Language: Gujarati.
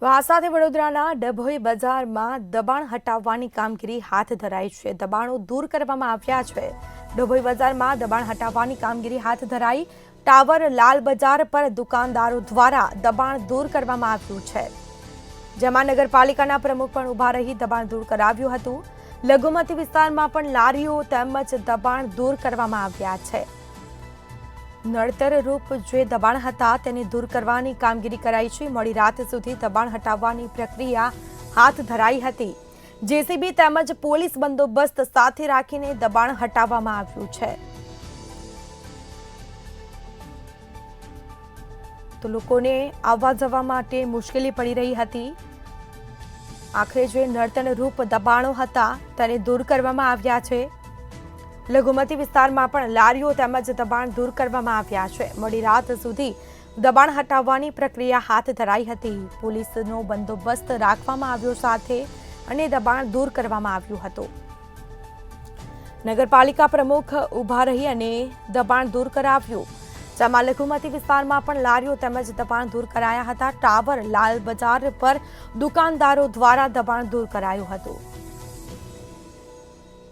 તો આ સાથે વડોદરાના ડભોઈ બજારમાં દબાણ હટાવવાની કામગીરી હાથ ધરાઈ છે. દબાણો દૂર કરવામાં આવ્યા છે. ડભોઈ બજારમાં દબાણ હટાવવાની કામગીરી હાથ ધરાઈ. ટાવર લાલ બજાર પર દુકાનદારો દ્વારા દબાણ દૂર કરવામાં આવ્યું છે, જેમાં નગરપાલિકાના પ્રમુખ પણ ઉભા રહી દબાણ દૂર કરાવ્યું હતું. લઘુમતી વિસ્તારમાં પણ લારીઓ તેમજ દબાણ દૂર કરવામાં આવ્યા છે. નડતર રૂપ જે દબાણ હતા તેને દૂર કરવાની કામગીરી કરાઈ છે. મોડી રાત સુધી દબાણ હટાવવાની પ્રક્રિયા હાથ ધરાઈ હતી. જેસીબી તેમજ પોલીસ બંદોબસ્ત સાથે રાખીને દબાણ હટાવવામાં આવ્યું છે. તો લોકોને આવવા જવા માટે મુશ્કેલી પડી રહી હતી. આખરે જે નડતર રૂપ દબાણો હતા તેને દૂર કરવામાં આવ્યા છે. લઘુમતી વિસ્તારમાં પણ લારીઓ તેમજ દબાણ દૂર કરવામાં આવ્યા છે. મોડી રાત સુધી દબાણ હટાવવાની પ્રક્રિયા હાથ ધરાઈ હતી. પોલીસનો બંદોબસ્ત રાખવામાં આવ્યો સાથે અને દબાણ દૂર કરવામાં આવ્યું હતું. નગરપાલિકા પ્રમુખ ઉભા રહી અને દબાણ દૂર કરાવ્યું, જેમાં લઘુમતી વિસ્તારમાં પણ લારીઓ તેમજ દબાણ દૂર કરાયા હતા. ટાવર લાલ બજાર પર દુકાનદારો દ્વારા દબાણ દૂર કરાયું હતું.